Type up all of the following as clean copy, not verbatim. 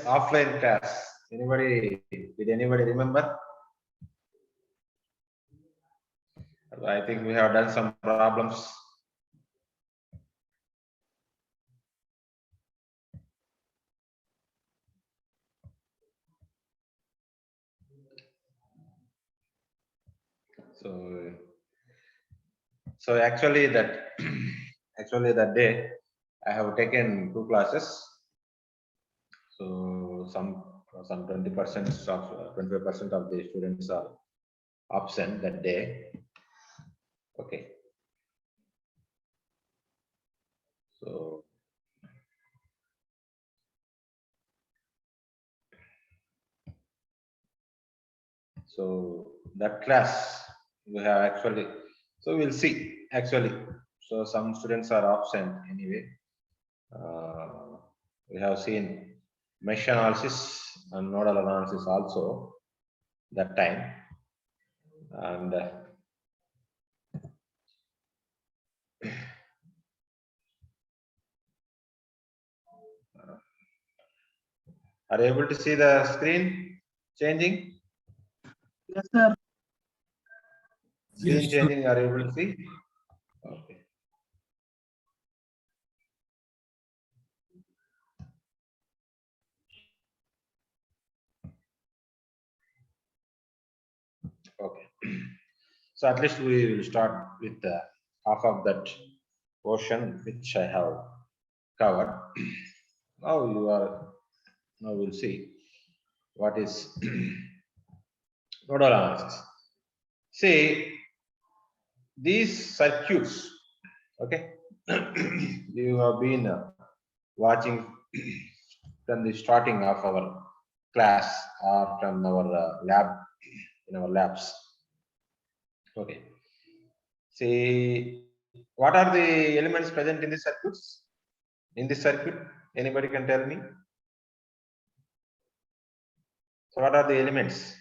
offline class. Did anybody remember? I think we have done some problems. So actually that day I have taken 2 classes. So some 20% of 25% of the students are absent that day. Okay. So that class we have actually, so we'll see actually. So some students are absent anyway. We have seen mesh analysis and nodal analysis also that time. And are you able to see the screen changing? Yes, sir. Screen changing, are you able to see? Okay. Okay. So at least we will start with half of that portion which I have covered. Now we'll see what is nodal analysis. See these circuits, okay. You have been watching from the starting of our class or from our lab, in our labs. Okay. See, what are the elements present in the circuits? In this circuit, anybody can tell me? So what are the elements?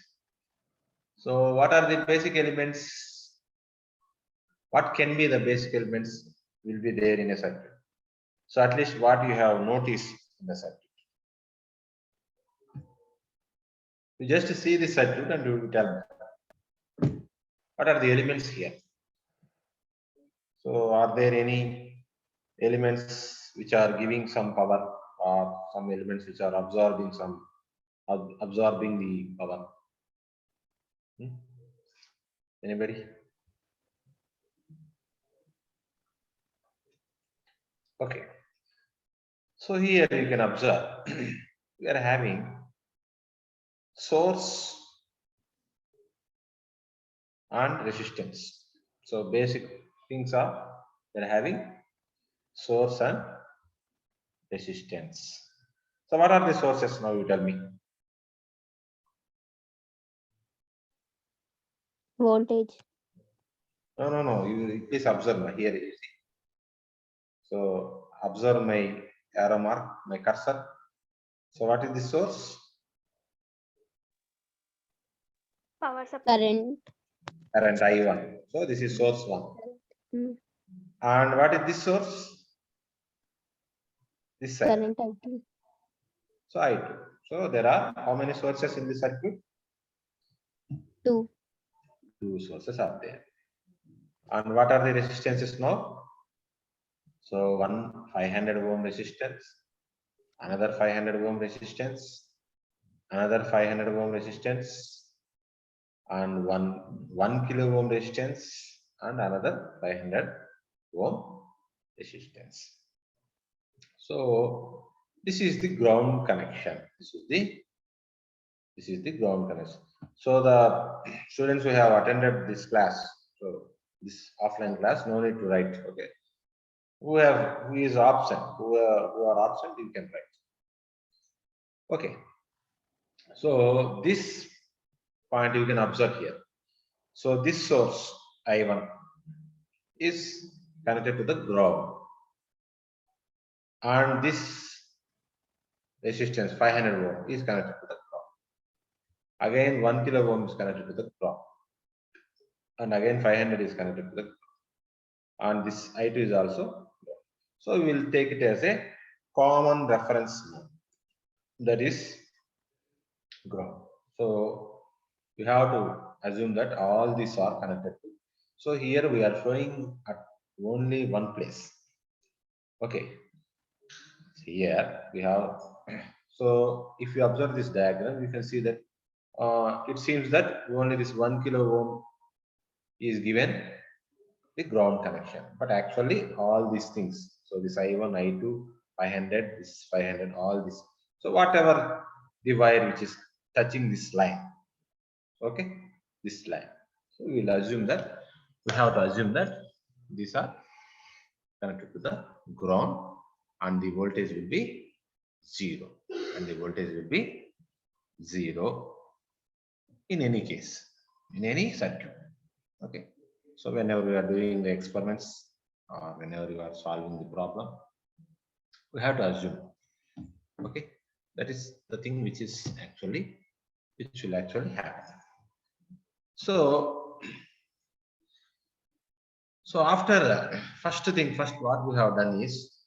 So what are the basic elements? What can be the basic elements will be there in a circuit? So at least what you have noticed in the circuit. You just see the circuit and you will tell me what are the elements here. So are there any elements which are giving some power or some elements which are absorbing the power? Anybody? Okay. So here you can observe we are having source and resistance. So basic things are we are having source and resistance. So what are the sources now? You tell me. Voltage. No. You please observe here. You see. So observe my arrow mark, my cursor. So what is the source? Power supply. Current I1. So this is source 1. And what is this source? This side. Current I2. So I2. So there are how many sources in the circuit? 2. 2 sources are there. And what are the resistances now? So one 500 ohm resistance, another 500 ohm resistance, another 500 ohm resistance, and one kilo ohm resistance, and another 500 ohm resistance. So this is the ground connection. This is the ground connection. So the students who have attended this class, so this offline class, no need to write. Okay. Who is absent? Who are absent, you can write. Okay. So this point you can observe here. So this source I1 is connected to the ground, and this resistance 500 ohm is connected to the ground. Again 1 kilo ohm is connected to the ground, and again 500 is connected to the ground. And this I2 is also ground. So we will take it as a common reference node. that is ground. So we have to assume that all these are connected to. So here we are showing at only one place. Okay. So here we have. So if you observe this diagram, you can see that it seems that only this 1 kilo ohm is given the ground connection, but actually all these things. So this I1, I2, 500, this 500, all this. So whatever the wire which is touching this line, okay, this line. So we will assume that we have to assume that these are connected to the ground and the voltage will be zero, and the voltage will be zero in any case, in any circuit. Okay. So whenever we are doing the experiments or whenever you are solving the problem, we have to assume. Okay. That is the thing which is actually, which will actually happen. So, so after first thing, first what we have done is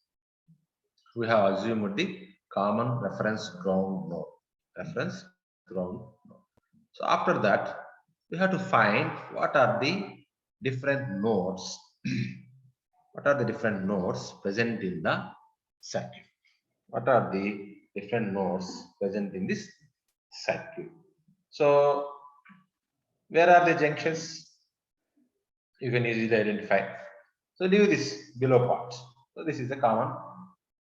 we have assumed the common reference ground node. Reference ground node. So after that, we have to find what are the different nodes. What are the different nodes present in the circuit? What are the different nodes present in this circuit? So where are the junctions? You can easily identify. So leave this below part. So this is the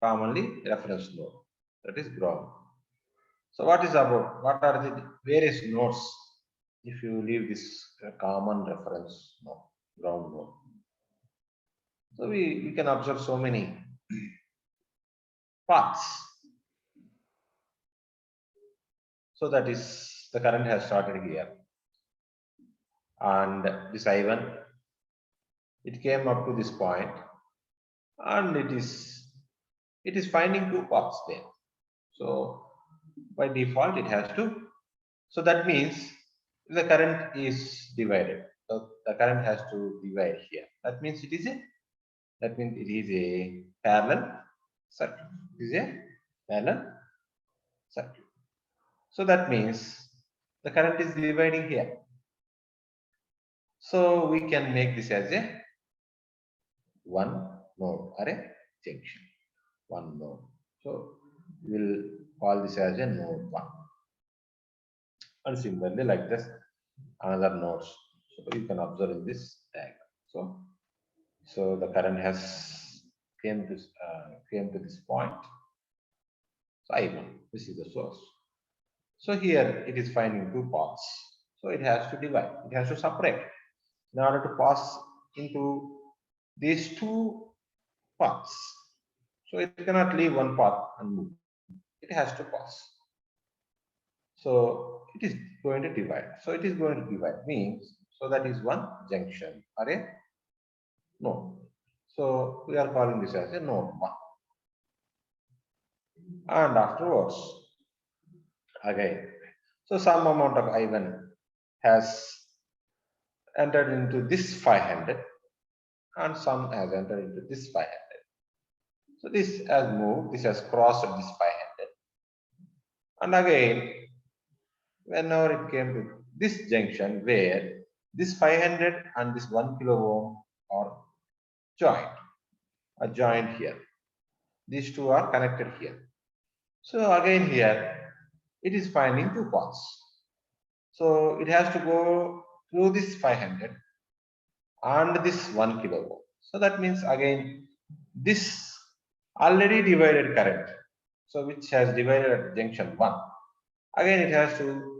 commonly reference node. That is ground. So what is about? What are the various nodes? If you leave this common reference node, ground node. So we can observe so many paths. So that is the current has started here. And this I1, it came up to this point and it is finding two paths there. So by default it has to. So that means the current is divided. So the current has to divide here. That means it is a parallel circuit. It is a parallel circuit. So that means the current is dividing here. So we can make this as a one node or a junction. One node. So we'll call this as a node 1. And similarly, like this, another nodes. So you can observe in this diagram. So the current has came to this point. So I1, this is the source. So here it is finding two paths. So it has to divide. It has to separate in order to pass into these two paths. So it cannot leave one path and move. It has to pass. So it is going to divide. So it is going to divide means, so that is one junction or a node. So we are calling this as a node 1. And afterwards, again, so some amount of I1 has entered into this 500 and some has entered into this 500. So this has moved, this has crossed this 500. And again, whenever it came to this junction where this 500 and this 1 kilo ohm are joined here. These two are connected here. So again here, it is finding two paths. So it has to go through this 500 and this 1 kilo ohm. So that means again, this already divided current. So which has divided at junction 1. Again,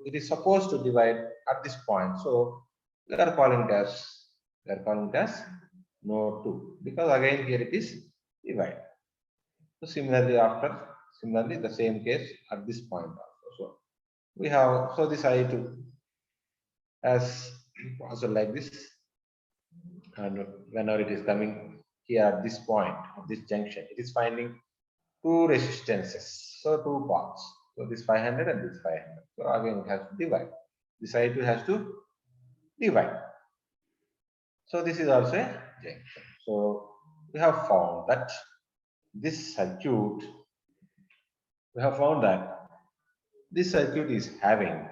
it is supposed to divide at this point. So we are calling it as node 2 because again here it is divide. So similarly the same case at this point also. So we have, so this I2 as also like this, and whenever it is coming here at this point of this junction, it is finding two resistances, so two paths. So this 500 and this 500. So again it has to divide. This I2 has to divide. So this is also a junction. So we have found that this circuit, we have found that this circuit is having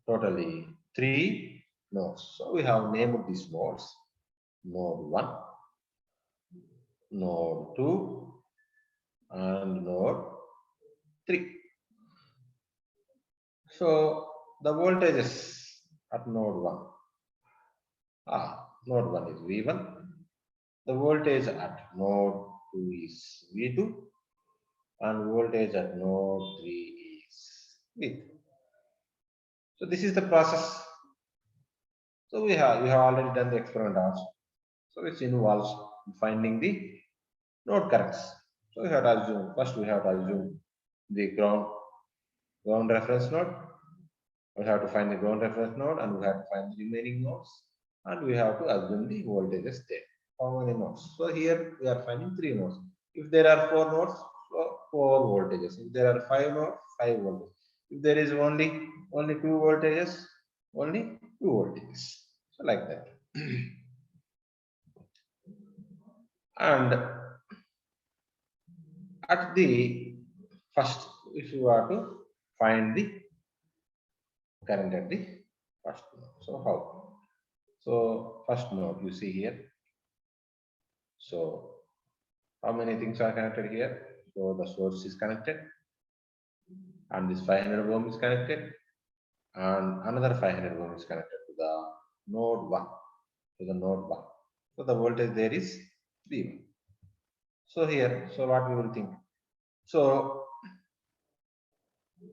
totally 3 nodes. So we have named these nodes node 1, node 2, and node 3. So the voltages at node 1. Node 1 is V1. The voltage at node 2 is V2. And voltage at node 3 is V3. So this is the process. So we have already done the experiment also. So which involves finding the node currents. So we have to assume, first we have to assume the ground reference node. We have to find the ground reference node and we have to find the remaining nodes. And we have to assume the voltages there. How many nodes? So here we are finding 3 nodes. If there are 4 nodes, so 4 voltages. If there are 5 nodes, 5 voltages. If there is only 2 voltages, only 2 voltages. So like that. And at the first, if you are to find the current at the first node. So how? So first node you see here. So how many things are connected here? So the source is connected and this 500 ohm is connected and another 500 ohm is connected to the node 1, to the node 1. So the voltage there is V1. So here, so what we will think? So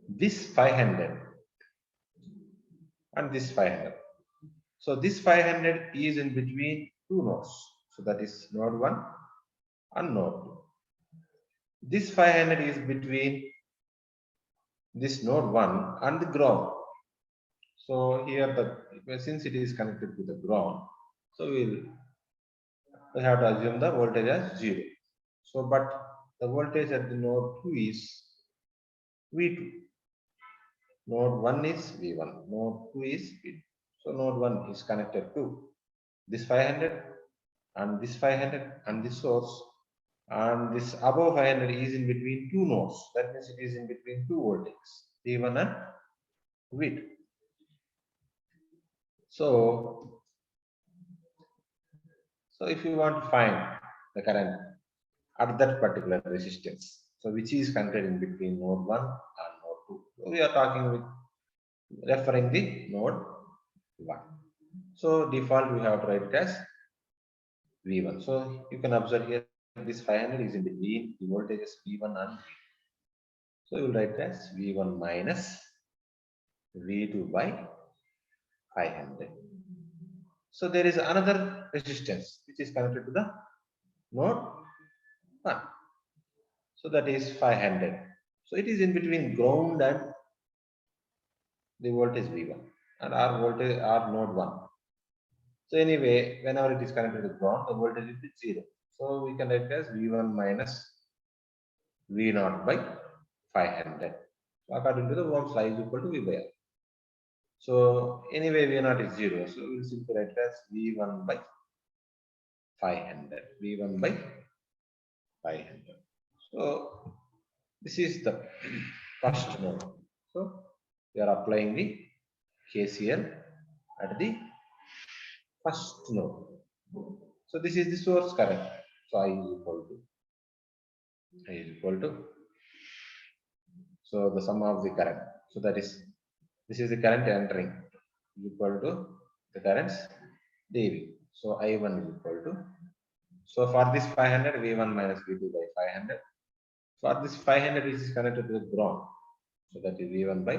this 500 and this 500. So this 500 is in between 2 nodes. So that is node 1 and node 2. This 500 is between this node 1 and the ground. So here since it is connected to the ground, so we have to assume the voltage as 0. So but the voltage at the node 2 is V2. Node 1 is V1. Node 2 is V2. So node 1 is connected to this 500 and this 500 and this source, and this above 500 is in between 2 nodes. That means it is in between 2 voltages, V1 and V2. So if you want to find the current at that particular resistance, so which is connected in between node 1 and node 2. So we are talking with referring the node 1. So default we have to write it as V1. So you can observe here this 500 is in between the voltages V1 and V2. So you will write it as V1 minus V2 by 500. So there is another resistance which is connected to the node 1. So that is 500. So it is in between ground and the voltage V1 and our voltage our node 1. So anyway, whenever it is connected to the ground, the voltage will be 0. So we can write it as V1 minus V0 by 500. So according to the Ohm's law is equal to V by R. So anyway, V0 is 0. So we will simply write it as V1 by 500. V1 by 500. So this is the first node. So we are applying the KCL at the first node. So this is the source current. So I is equal to so the sum of the current. So that is this is the current entering equal to the currents dv. So I1 is equal to so for this 500 V1 minus V2 by 500. For this 500 which is connected to the ground. So that is V1 by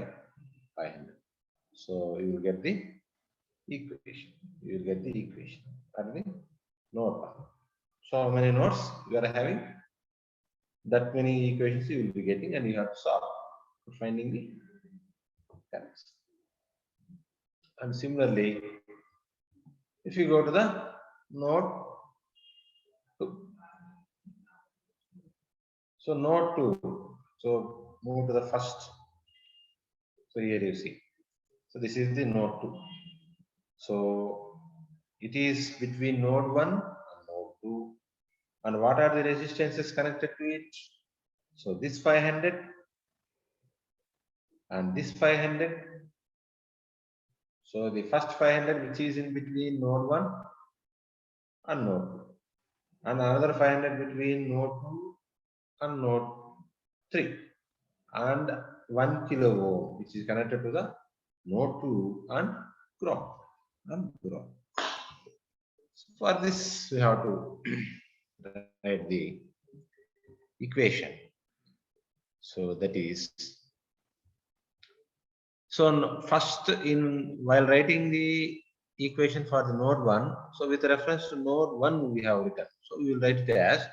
500. So you will get the equation. You will get the equation at the node 1. So how many nodes you are having? That many equations you will be getting, and you have to solve for finding the currents. And similarly, if you go to the node 2, so node 2, so move to the first. So here you see. So this is the node 2. So it is between node 1 and node 2. And what are the resistances connected to it? So this 500 and this 500. So the first 500 which is in between node 1 and node 2, and another 500 between node 2 and node 3, and 1 kilo ohm which is connected to the node 2 and ground. So for this we have to write the equation. So that is, so first in while writing the equation for the node 1, so with reference to node 1 we have written, so we will write it as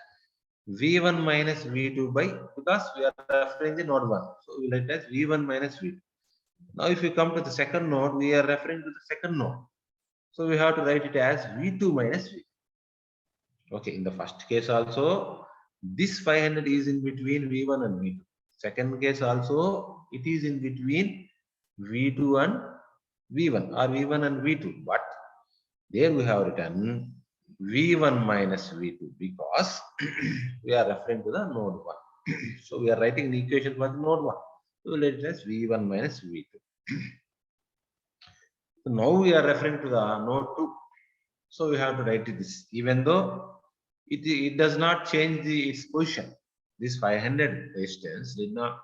v1 minus v2 by, because we are referring the node 1, so we will write it as v1 minus v2. Now if you come to the second node, we are referring to the second node, so we have to write it as v2 minus v2. Okay, in the first case also this 500 is in between v1 and v2. Second case also it is in between v2 and v1, or v1 and v2, but there we have written v1 minus v2 because we are referring to the node 1. So we are writing the equation for the node 1. So we'll write it as v1 minus v2. So now we are referring to the node 2. So we have to write this, even though it does not change its position. This 500 resistance did not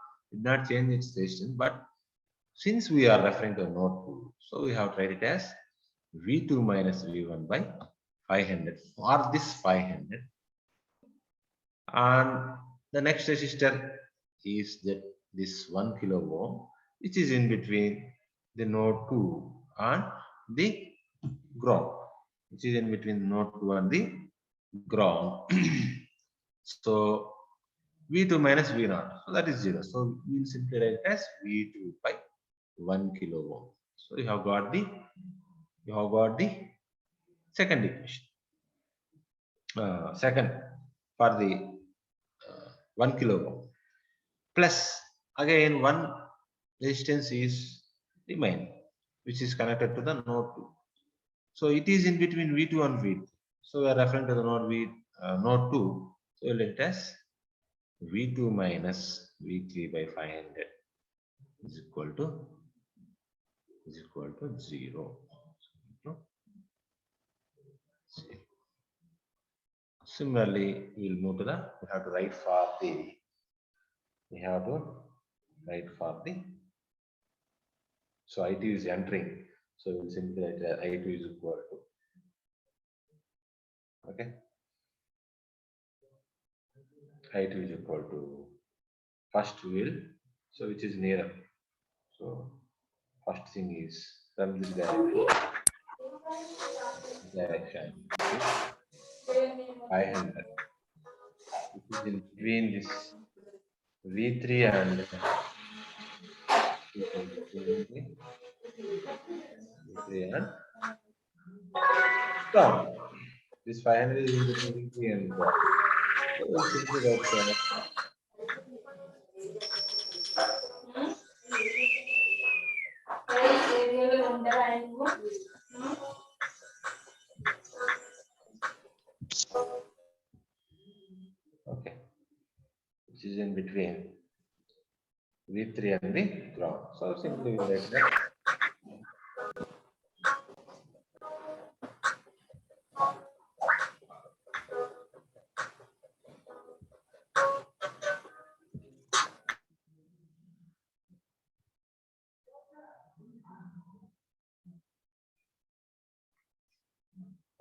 change its resistance, but since we are referring to node 2, so we have to write it as v2 minus v1 by 500 for this 500. And the next resistor is that this 1 kilo ohm, which is in between the node 2 and the ground, which is in between the node 2 and the ground. So v2 minus v0, so that is 0. So we will simply write it as v2 by 1 kilo ohm. So you have got the second equation. Second for the 1 kilo ohm, plus again one resistance is remain, which is connected to the node 2. So it is in between v2 and v3. So we are referring to the node 2. So we'll let it as v2 minus v3 by 500 is equal to 0. Similarly, we will move to the, we have to write for the, so I2 is entering, so we'll simply write I2 is equal to, okay, I2 is equal to, first we will, so which is nearer, so first thing is from this direction 500, which is in between this v3 and ground. This 500 is in between v3 and ground. So we'll simply write okay, which is in between v3 and the ground. So simply we write that.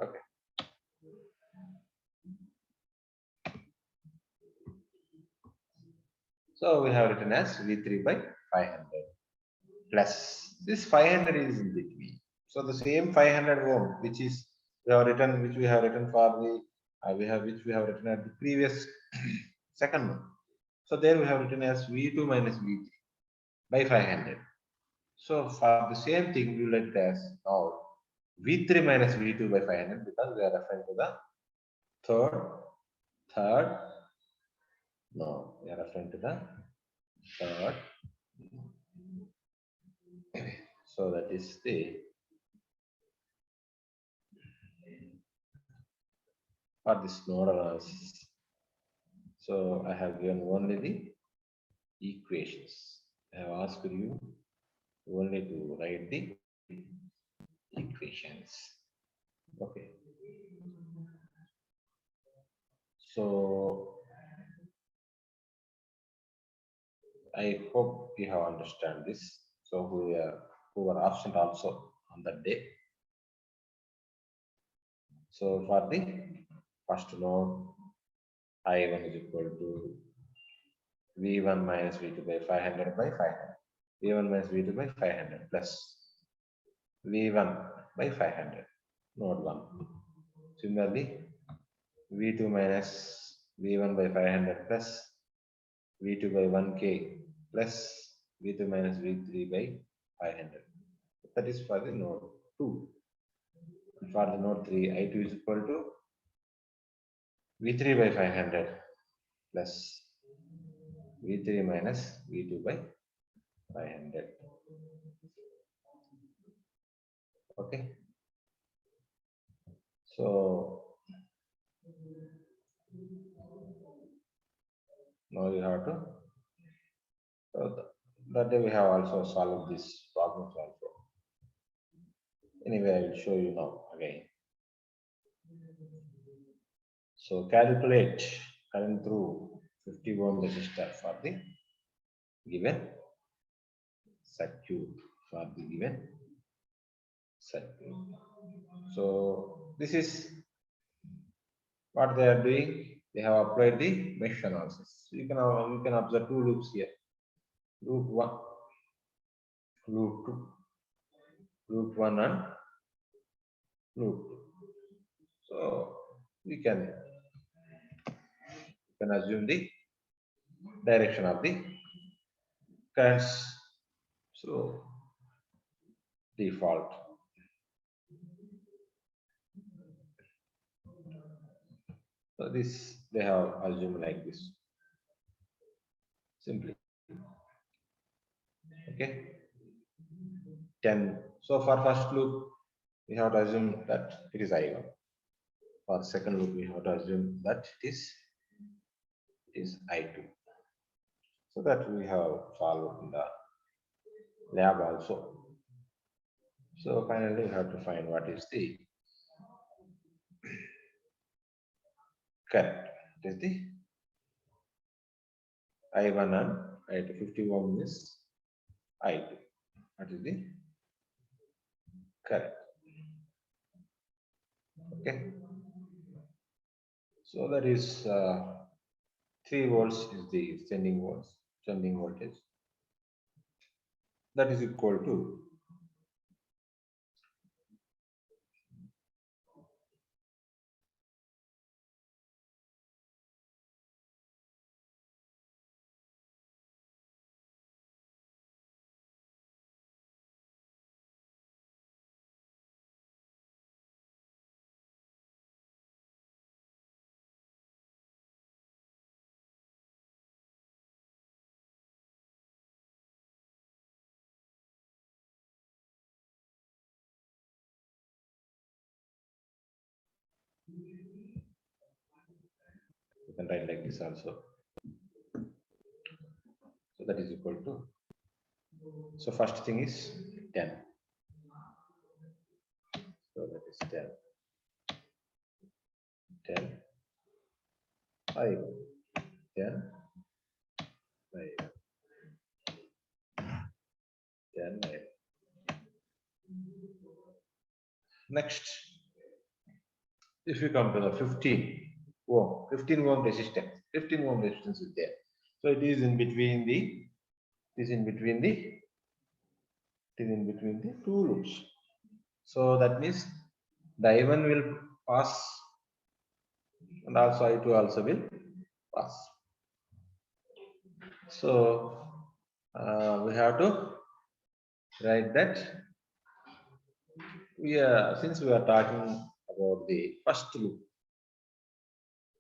Okay. So we have written as v3 by 500 plus this 500 is in between. So the same 500 ohm, which is we have written, which we have written for the which we have written at the previous second one. So there we have written as v2 minus v3 by 500. So for the same thing, we will write it as now v3 minus v2 by 500 because we are referring to the third. No, we are referring to the third. So that is the for this node analysis. So I have given only the equations. I have asked you only to write the equations. Okay. So I hope you have understand this. So who were absent also on that day. So for the first node, I1 is equal to V1 minus V2 by 500 by 500. V1 minus V2 by 500 plus V1 by 500, node 1. Similarly, V2 minus V1 by 500 plus V2 by 1K plus V2 minus V3 by 500. That is for the node 2. And for the node 3, I2 is equal to V3 by 500 plus V3 minus V2 by 500. Okay. So now you have to, that day we have also solved these problems also. Anyway, I will show you now again. So calculate current through 50 ohm resistor for the given circuit, for the given circuit. So this is what they are doing. They have applied the mesh analysis. So you can observe two loops here. Loop 1, loop 2, loop 1 and loop 2. So we can assume the direction of the currents. So default. So this they have assumed like this. Simply. Okay. 10. So for first loop, we have to assume that it is I1. For second loop, we have to assume that it is I2. So that we have solved in the lab also. So finally, we have to find what is the current. It is the I1 and I2. 50 ohm is I2. What is the current? Okay. So that is 3 volts is the sending voltage. That is equal to you can write like this also. So that is equal to. So first thing is 10. So that is 10. 10. 5. 10. 5. 10. 5. Next, if you come to the 15 ohm resistance, 15 ohm resistance is there. So it is in between the two loops. So that means the I1 will pass and also I2 also will pass. So we have to write that since we are talking about the first loop,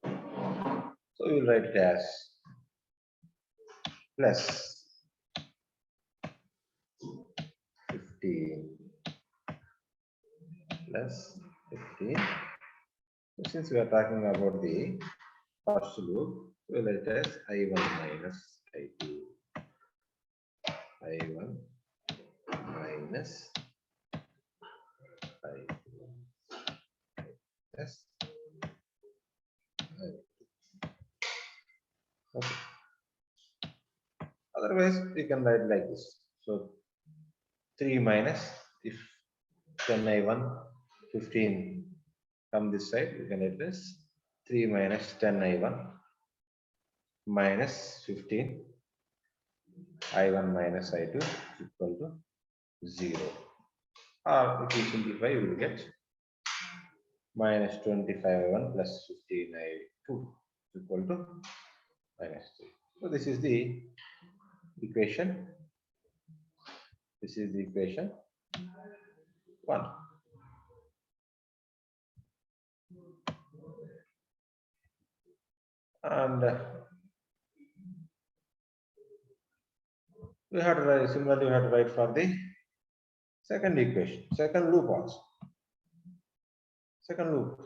so we will write it as plus 15 plus 15. So since we are talking about the first loop, we will write it as I1 minus I2. I1 minus I2 plus I2. Okay. Otherwise, we can write like this. So 3 minus, if 10 I1, 15 come this side, you can write this 3 minus 10 I1 minus 15 I1 minus I2 is equal to 0. Or if you simplify, you will get minus 25 I1 plus 15 I2 is equal to minus 3. So this is the equation. This is the equation 1. And we have to write, similarly, we have to write for the second equation, second loop also. Second loop.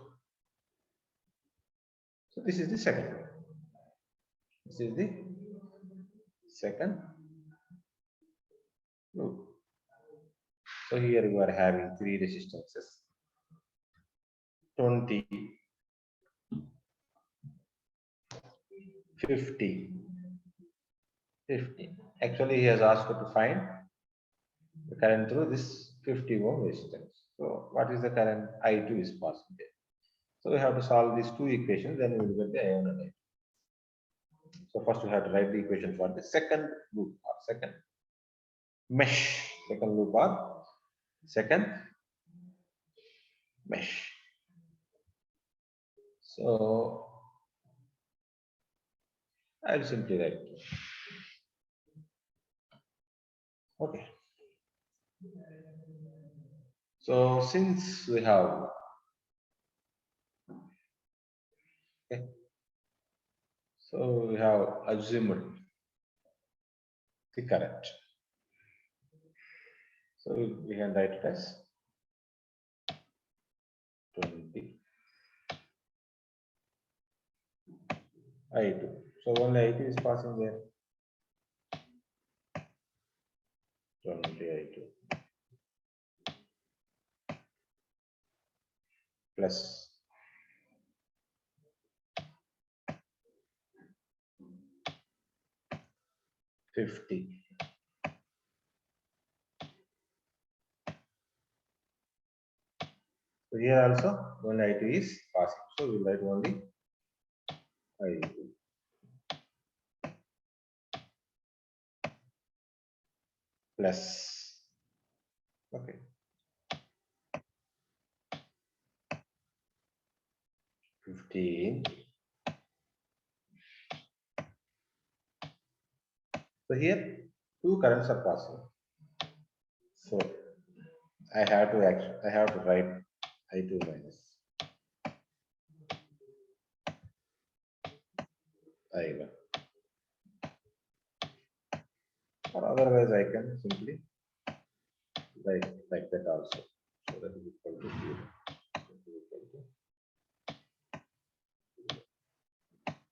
So this is the second loop. This is the second loop. So here you are having 3 resistances. 20, 50, 50. Actually, he has asked to find the current through this 50 ohm resistance. So what is the current? I2 is passing there. So we have to solve these two equations, then we will get the I1 and I2. So first we have to write the equation for the second loop or second mesh. Second loop or second mesh. So I'll simply write. Okay. So since we have so we have assumed the current. So we can write it as 20 I2. So only I2 is passing there. 20 I2 plus 50 so here also one I2 is passing, so we write only I2 plus, okay, 15. So here two currents are passing, so I have to write I2 minus I1, or otherwise I can simply write like that also. So that is equal to 0.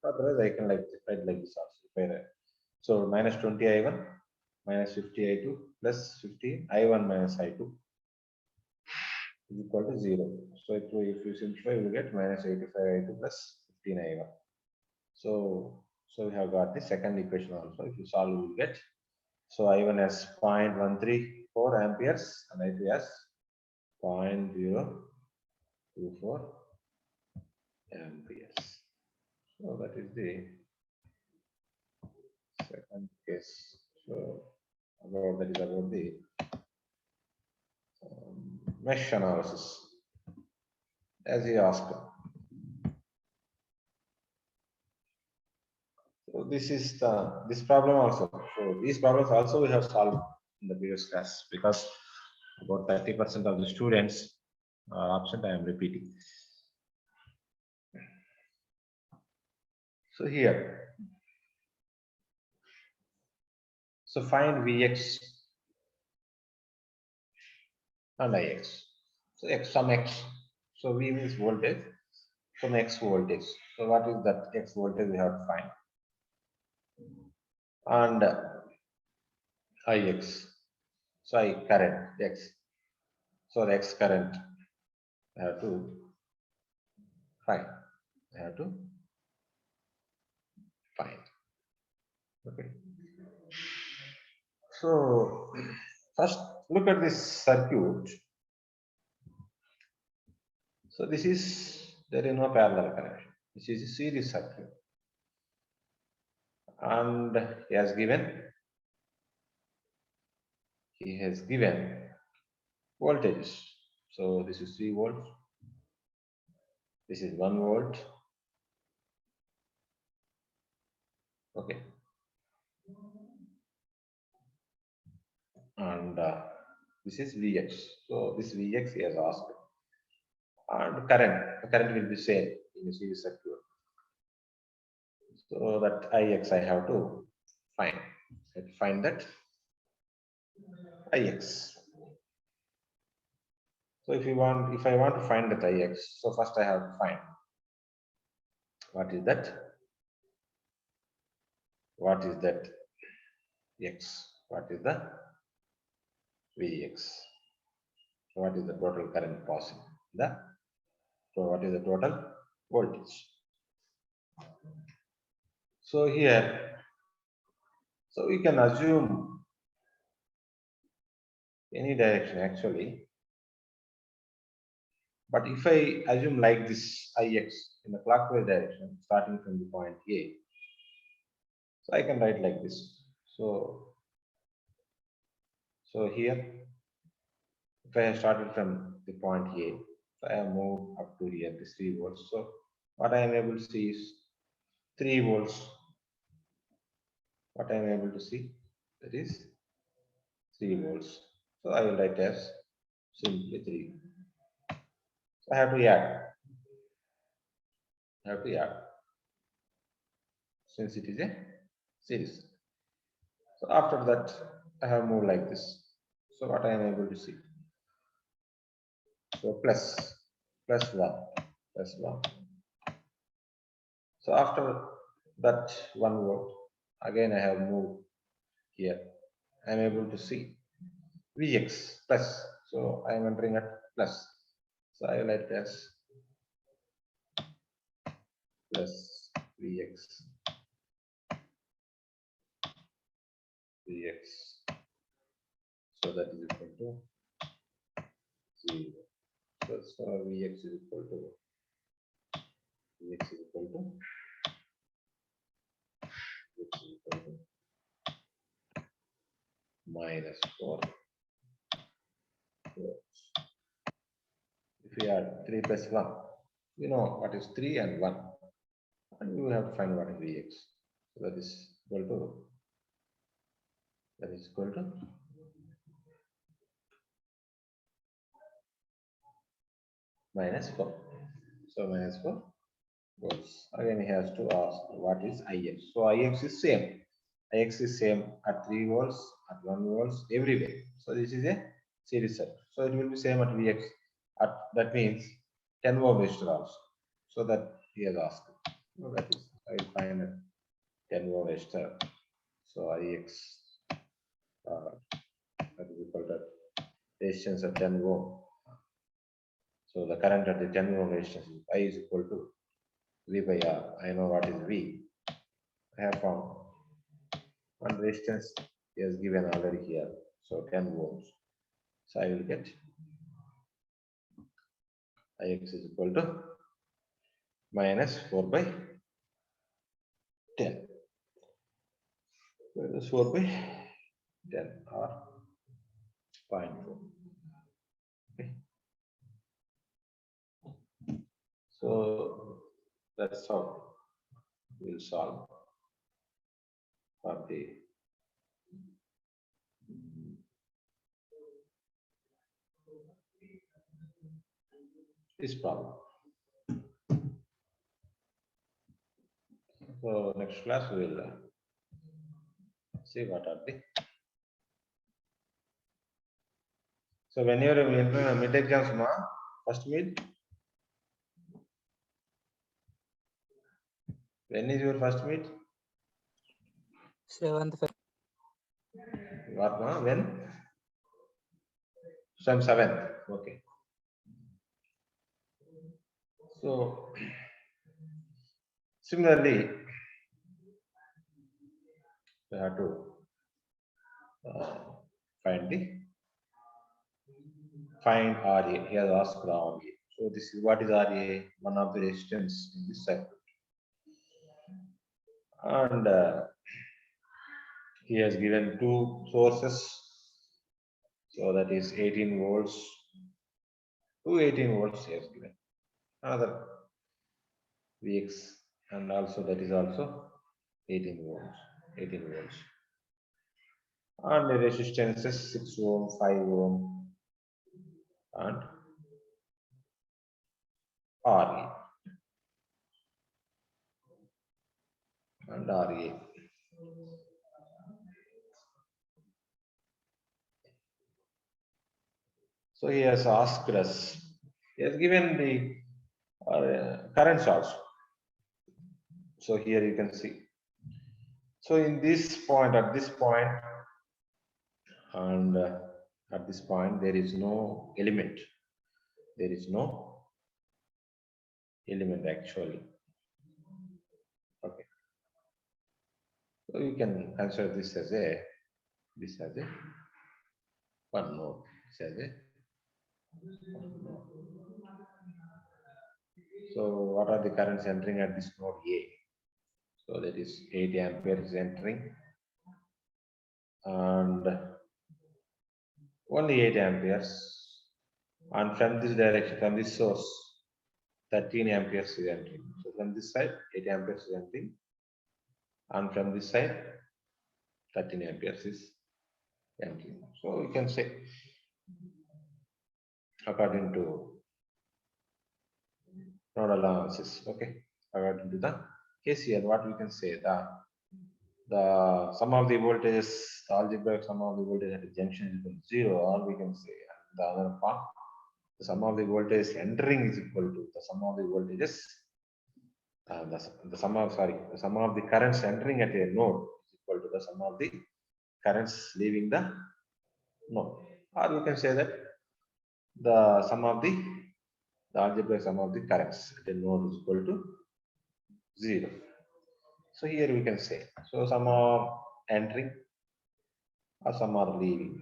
Otherwise I can write like this also. So minus 20 I1 minus 50 I2 plus 50 I1 minus I2 is equal to 0. So if you simplify, you will get minus 85 I2 plus 15 I1. So we have got the second equation also. If you solve, you will get, so I1 has 0.134 amperes and I2 has 0.024 amperes. So that is the second case. So that is about the mesh analysis, as he asked. So this is this problem also. So these problems also we have solved in the previous class, because about 30% of the students are absent. I am repeating. So here, so find Vx and Ix. So some x. So V means voltage, some x voltage. So what is that x voltage we have to find? And Ix. So I current X. So the X current I have to find. I have to find. Okay. So first look at this circuit. So this is, there is no parallel connection. This is a series circuit. And he has given voltages. So this is 3 volts. This is 1 volt. Okay. And this is Vx. So this Vx he has asked. And the current will be same in a series circuit. So that Ix I have to find. I have to find that Ix. So if I want to find that Ix, so first I have to find what is that? What is that X? What is the Vx? What is the total current passing? So what is the total voltage? So here, so we can assume any direction actually. But if I assume like this Ix in the clockwise direction, starting from the point A, so I can write like this. So here, if I have started from the point A, so I have moved up to here, this 3 volts. So what I am able to see is 3 volts. What I am able to see, that is 3 volts. So I will write as simply 3. So I have to add. Since it is a series. So after that, I have moved like this. So what I am able to see. So plus 1. So after that 1 volt, again I have moved here. I am able to see Vx plus. So I am entering at plus. So I will write as plus Vx. So that is equal to 0. So Vx is equal to minus 4. If we add 3 plus 1, we know what is 3 and 1. And we will have to find what is Vx. So that is equal to minus 4. So minus 4 volts. Again, he has to ask what is Ix. So Ix is same. Ix is same at 3 volts, at 1 volts, everywhere. So this is a series circuit. So it will be same at Vx. That means 10 ohm resistor also. So that he has asked. So that is, I will find a 10 ohm resistor. So Ix that is equal to resistance of 10 ohm. So the current at the 10 ohm resistance I is equal to V by R. I know what is V. I have found one resistance is given already here. So 10 volts. So I will get Ix is equal to minus 4 by 10. Minus 4 by 10 or 0.4. Okay. So that's how we'll solve for this problem. So next class we will see what are the. So when you are in mid exams, first mid. When is your first mid? 7th Feb. What now? When? So I'm 7th. Okay. So similarly, we have to uh, find RA. He has asked for RA. So this is what is RA? One of the resistance in this circuit. And he has given two sources. So that is 18 volts. 18 volts he has given. Another Vx, and also that is also 18 volts. 18 volts. And the resistances 6 ohm, 5 ohm, and RA. And RA. So he has asked us, he has given the currents also. So here you can see. So in this point, at this point, and at this point, there is no element. There is no element actually. Okay. So you can consider this as a one node. This as a one node. So what are the currents entering at this node A? So that is 8 amperes entering, and only 8 amperes. And from this direction, from this source, 13 amperes is entering. So from this side, 8 amperes is entering, and from this side, 13 amperes is entering. So we can say, according to nodal analysis, okay, according to the KCL, what we can say, the sum of the voltages, the algebraic sum of the voltage at the junction is equal to 0, or we can say, the other part, the sum of the voltage entering is equal to the sum of the voltages, the sum of the currents entering at a node is equal to the sum of the currents leaving the node. Or you can say that the sum of the algebraic sum of the currents at a node is equal to 0. So here we can say, so sum of entering or sum are leaving.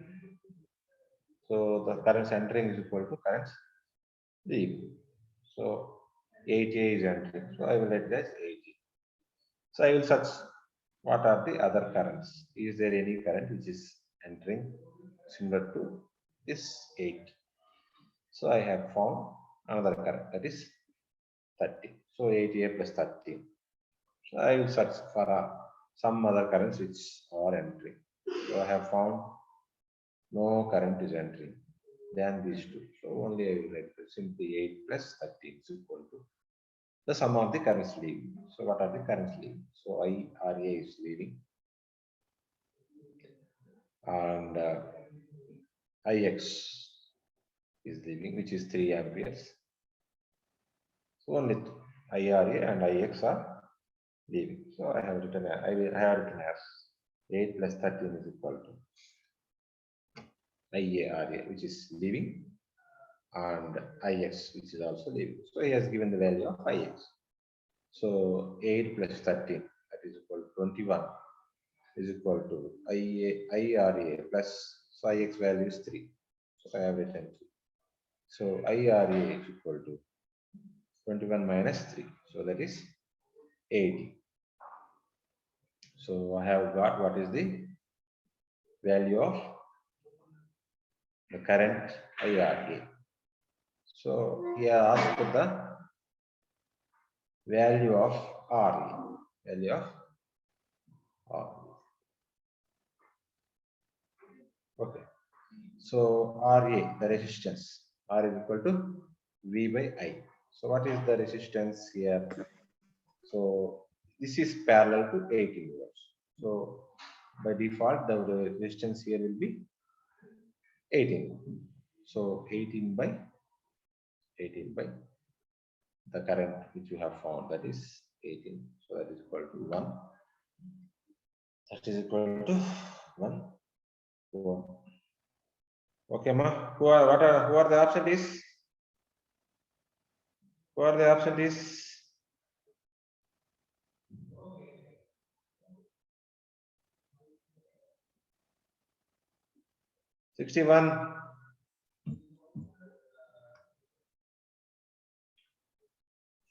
So the currents entering is equal to currents leaving. So 8A is entering. So I will write it as 8A. So I will search what are the other currents. Is there any current which is entering similar to this 8? So I have found another current, that is 30. So 8A plus 30. So I will search for some other currents which are entering. So I have found no current is entering than these two. So only I will write simply 8 plus 30 is equal to the sum of the currents leaving. So what are the currents leaving? So IRA is leaving, and IX is leaving, which is 3 amperes. So only IRA and IX are leaving. So I have written as 8 plus 13 is equal to IARA, which is leaving, and IX, which is also leaving. So he has given the value of IX. So 8 plus 13, that is equal to 21, is equal to IRA plus, so IX value is 3. So I have written 3. So IRA is equal to 21 minus 3. So that is 80. So I have got what is the value of the current IRA. So here asked for the value of RA, value of RA. Okay. So RA, the resistance, R is equal to V by I. So what is the resistance here? So this is parallel to 18 volts. So by default, the resistance here will be 18. So 18 by the current which you have found, that is 18. So that is equal to 1. That is equal to 1. 4. Okay, ma. Who are the absentees? Who are the absentees? $61.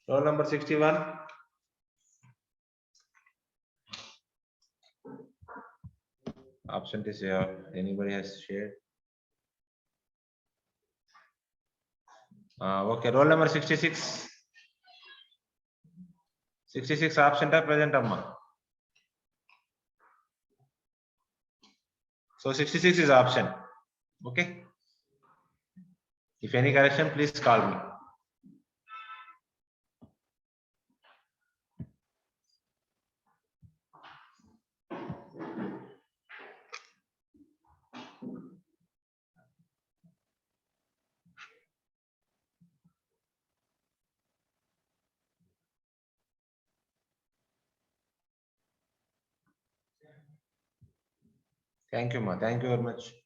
Roll number 61. Absentees here. Anybody has shared? Okay, roll number 66. 66 absent or present, amma? So 66 is option. Okay. If any correction, please call me. Thank you, ma. Thank you very much.